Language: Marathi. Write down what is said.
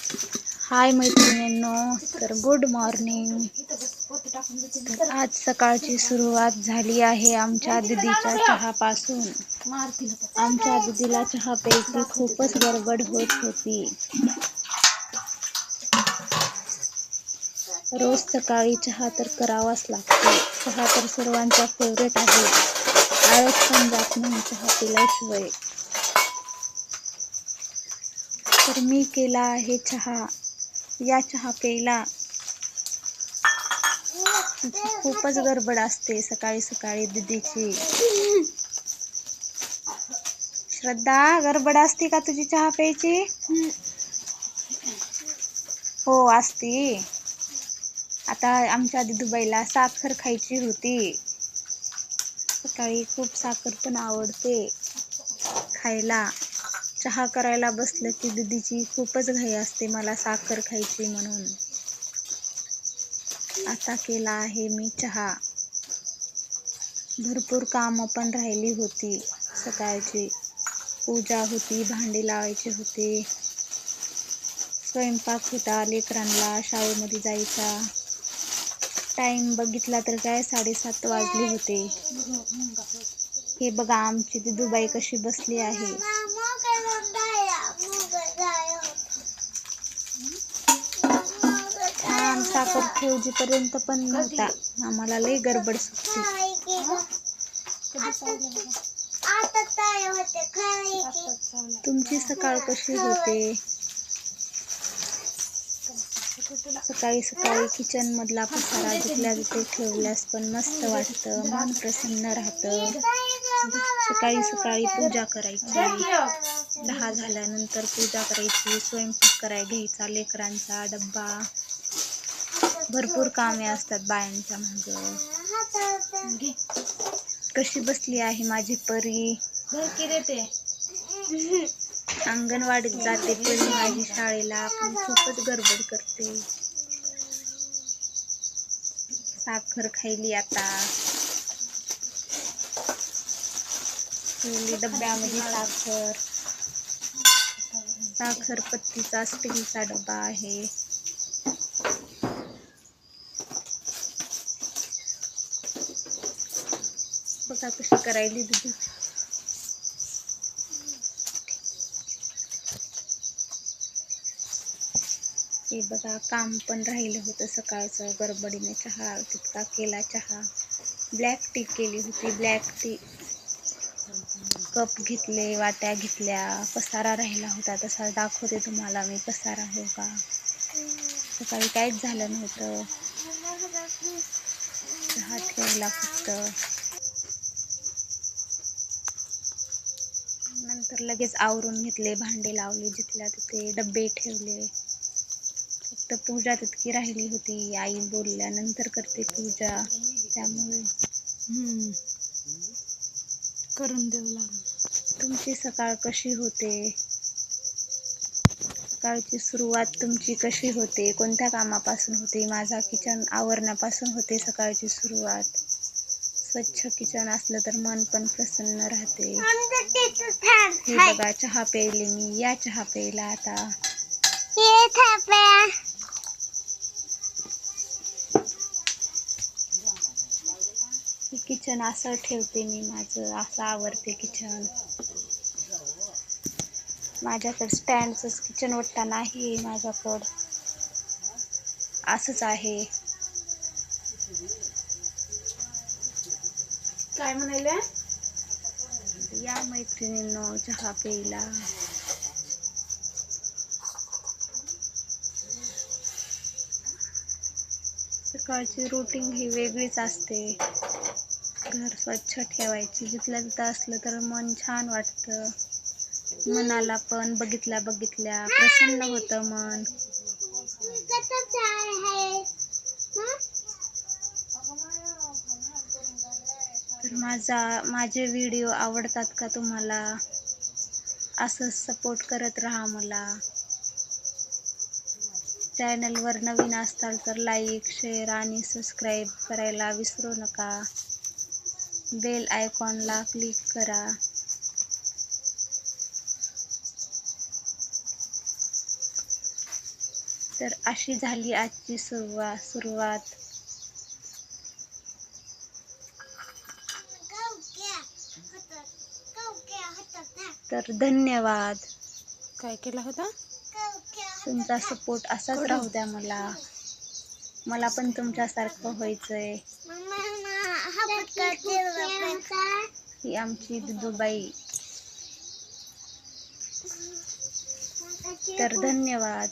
हाय मैत्रिणींनो, तर गुड मॉर्निंग. तर आज सकाळची सुरुवात झाली आहे आमच्या दीदीच्या चहापासून. आमच्या दीदीला चहा प्यायची खूपच गडबड होत होती. रोज सकाळी चहा तर करावाच लागतो. चहा तर सर्वांचा फेवरेट आहे. आळस पण जात नाही चहा पिल्याशिवाय. तर मी केला आहे चहा. या चहा प्यायला खूपच गडबड असते सकाळी सकाळी दीदीची. श्रद्धा, गडबड असते का तुझी चहा प्यायची? हो असती. आता आमच्या दिदूबाईला साखर खायची होती. सकाळी खूप साखर पण आवडते खायला. चहा करायला बसलं की दीदीची खूपच घाई असते मला साखर खायची म्हणून. आता केला आहे मी चहा. भरपूर कामं पण राहिली होती सकाळची. पूजा होती, भांडी लावायची होती, स्वयंपाक होता, लेकरांना शाळेमध्ये जायचा. टाइम बघितला तर काय 7:30 वाजले होते. हे बघा आमची दिदूबाई कशी बसली आहे. साखर ठेवजीपर्यंत पण नव्हता. आम्हाला लई गडबड सुटली. तुमची सकाळ कशी होते? सकाळी सकाळी किचन मधला पसारा जिथल्या तिथे ठेवल्यास पण मस्त वाटतं, मन प्रसन्न राहतं. सकाळी सकाळी पूजा करायची. चहा झाल्यानंतर पूजा करायची, स्वयंपाक करायला घ्यायचा, लेकरांचा डब्बा. भरपूर कामे असतात बायांच्या मागं. कशी बसली आहे माझी परी. अंगणवाडीत जाते परी माझी शाळेला, पण खूपच गडबड करते. साखर खायली आता. ठेवली डब्यामध्ये साखर. साखर पत्तीचा स्टीलचा डब्बा आहे. बघा कशी करायली दीदी. हे बघा काम पण राहिलं होतं सकाळचं. गडबडीने चहा तितका केला चहा. ब्लॅक टी केली होती. ब्लॅक टी कप घेतले, वाट्या घेतल्या. पसारा राहिला होता तसा दाखवते तुम्हाला मी पसारा हो का. सकाळी काहीच झालं नव्हतं. चहा ठेवला फक्त. नंतर लगेच आवरून घेतले, भांडे लावले जिथल्या तिथे, डब्बे ठेवले. फक्त पूजा तितकी राहिली होती. आई बोलल्यानंतर करते पूजा, त्यामुळे करून देऊ लागेल. तुमची सकाळ कशी होते? सकाळची सुरुवात तुमची कशी होते? कोणत्या कामापासून होते? माझा किचन आवरण्यापासून होते सकाळची सुरुवात. स्वच्छ किचन असलं तर मन पण प्रसन्न राहते. हे बघा चहा प्यायले मी. या चहा प्यायला आता. किचन असं ठेवते मी माझं, असं आवरते किचन. माझ्याकडं स्टँडचंच किचन ओटा नाही माझ्याकडं, असंच आहे. काय म्हणाले? या मैत्रिणींनो चहा प्यायला. सकाळची रुटीन ही वेगळीच असते. घर स्वच्छ ठेवायची. जिथल्या तिथं असलं तर मन छान वाटतं. मनाला पण बघितल्या बघितल्या प्रसन्न होतं मन. तर माझे व्हिडिओ आवडतात का तुम्हाला? असंच सपोर्ट करत राहा मला. चॅनलवर नवीन असाल तर लाईक, शेअर आणि सबस्क्राईब करायला विसरू नका. बेल आयकॉनला क्लिक करा. तर अशी झाली आजची सुरुवात. तर धन्यवाद. काय केला होता? तुमचा सपोर्ट असाच राहू द्या मला पण तुमच्यासारखं व्हायचंय. ही आमची दुदूबाई. तर धन्यवाद.